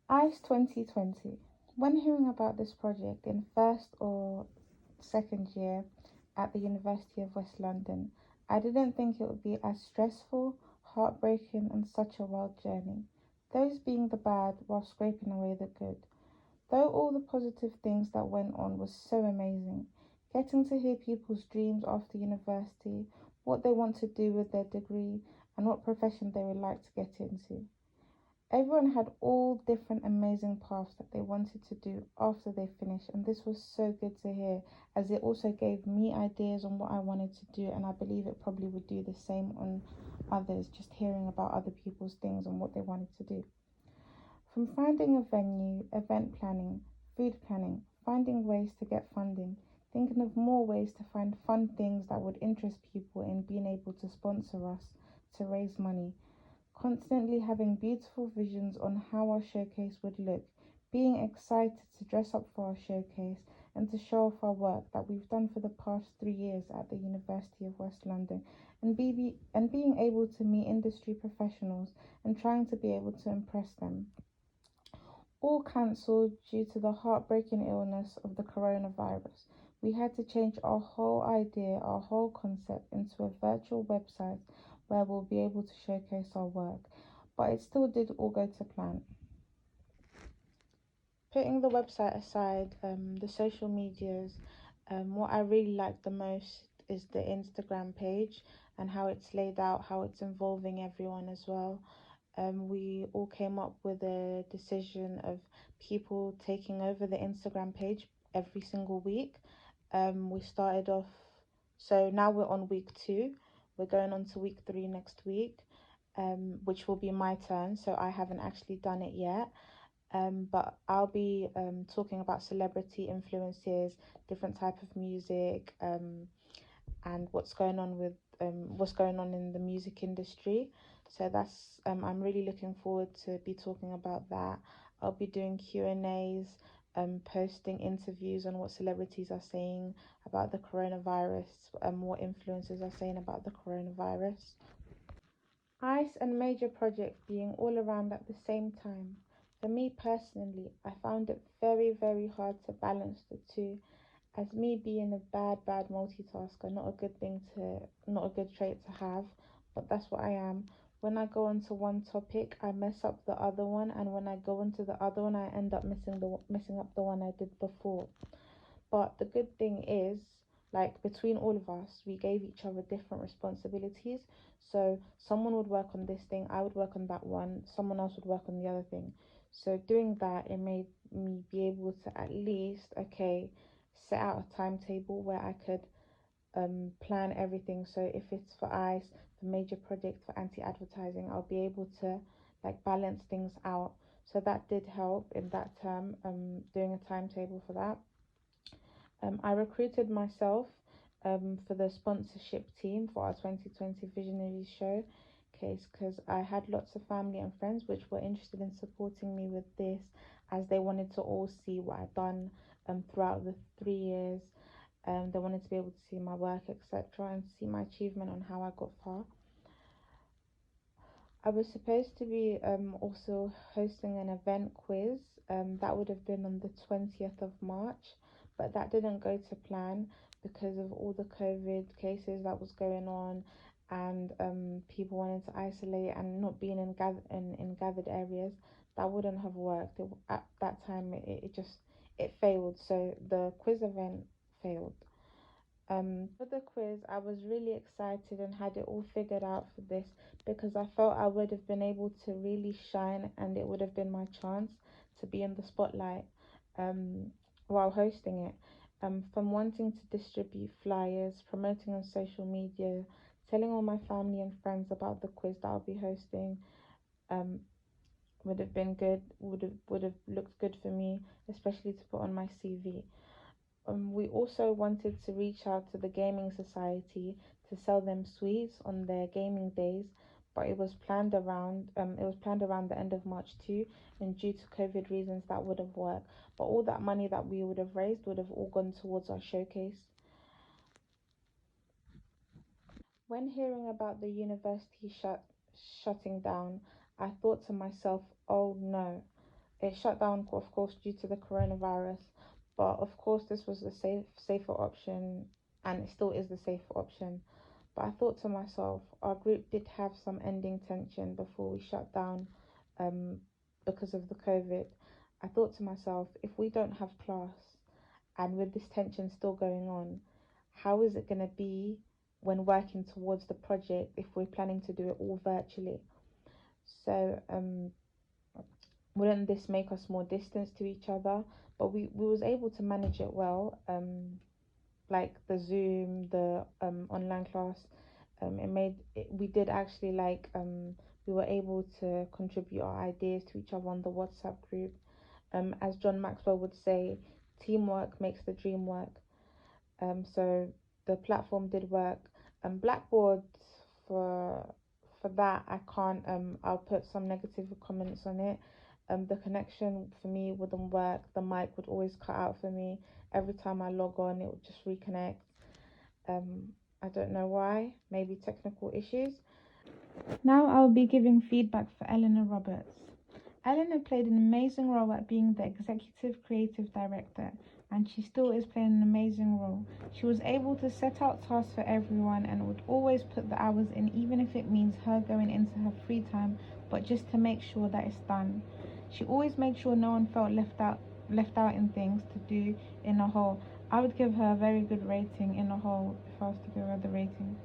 ICE 2020. When hearing about this project in first or second year at the University of West London, I didn't think it would be as stressful, heartbreaking, and such a wild journey. Those being the bad while scraping away the good. Though all the positive things that went on was so amazing, getting to hear people's dreams after university, what they want to do with their degree, and what profession they would like to get into. Everyone had all different amazing paths that they wanted to do after they finished, and this was so good to hear as it also gave me ideas on what I wanted to do, and I believe it probably would do the same on others, just hearing about other people's things and what they wanted to do. From finding a venue, event planning, food planning, finding ways to get funding, thinking of more ways to find fun things that would interest people in being able to sponsor us to raise money, constantly having beautiful visions on how our showcase would look, being excited to dress up for our showcase and to show off our work that we've done for the past 3 years at the University of West London, and being able to meet industry professionals and trying to be able to impress them. All cancelled due to the heartbreaking illness of the coronavirus. We had to change our whole idea, our whole concept into a virtual website where we'll be able to showcase our work. But it still did all go to plan. Putting the website aside, the social medias, what I really like the most is the Instagram page and how it's laid out, how it's involving everyone as well. We all came up with a decision of people taking over the Instagram page every single week. We started off, so now we're on week 2. We're going on to week 3 next week, which will be my turn. So I haven't actually done it yet. But I'll be talking about celebrity influences, different type of music, and what's going on in the music industry. So that's I'm really looking forward to be talking about that. I'll be doing Q&As, posting interviews on what celebrities are saying about the coronavirus, what influencers are saying about the coronavirus. ICE and major projects being all around at the same time. For me personally, I found it very, very hard to balance the two, as me being a bad multitasker, not a good trait to have, but that's what I am. When I go onto one topic, I mess up the other one, and when I go into the other one, I end up messing up the one I did before. But the good thing is, like between all of us, we gave each other different responsibilities. So someone would work on this thing, I would work on that one, someone else would work on the other thing. So doing that, it made me be able to at least, okay, set out a timetable where I could plan everything. So if it's for ICE, for major projects, for anti-advertising, I'll be able to like balance things out. So that did help in that term, doing a timetable for that. I recruited myself for the sponsorship team for our 2020 Visionary Showcase because I had lots of family and friends which were interested in supporting me with this as they wanted to all see what I'd done throughout the 3 years. They wanted to be able to see my work, etc., and see my achievement on how I got far. I was supposed to be also hosting an event quiz. That would have been on the 20th of March, but that didn't go to plan because of all the COVID cases that was going on, and people wanting to isolate and not being in gathered areas. That wouldn't have worked. At that time, it failed. So the quiz event failed. For the quiz, I was really excited and had it all figured out for this because I felt I would have been able to really shine and it would have been my chance to be in the spotlight while hosting it. From wanting to distribute flyers, promoting on social media, telling all my family and friends about the quiz that I'll be hosting, um, would have been good, would have looked good for me, especially to put on my CV. We also wanted to reach out to the gaming society to sell them sweets on their gaming days, but it was planned around the end of March too, and due to COVID reasons that would have worked. But all that money that we would have raised would have all gone towards our showcase. When hearing about the university shutting down, I thought to myself, oh no, It shut down, of course, due to the coronavirus. But of course, this was the safer option, and it still is the safer option. But I thought to myself, our group did have some ending tension before we shut down, um, because of the COVID. I thought to myself, if we don't have class and with this tension still going on, how is it going to be when working towards the project if we're planning to do it all virtually? So, wouldn't this make us more distant to each other? But we was able to manage it well. Like the Zoom, the online class, we did actually like we were able to contribute our ideas to each other on the WhatsApp group. As John Maxwell would say, teamwork makes the dream work. So the platform did work. Blackboard, for for that I can't. I'll put some negative comments on it. The connection for me wouldn't work. The mic would always cut out for me. Every time I log on, it would just reconnect. Um, I don't know why. Maybe technical issues. Now I'll be giving feedback for Eleanor Roberts. Eleanor played an amazing role at being the executive creative director, and she still is playing an amazing role. She was able to set out tasks for everyone and would always put the hours in, even if it means her going into her free time, but just to make sure that it's done. She always made sure no one felt left out in things to do in a whole. I would give her a very good rating in a whole if I was to give her the rating.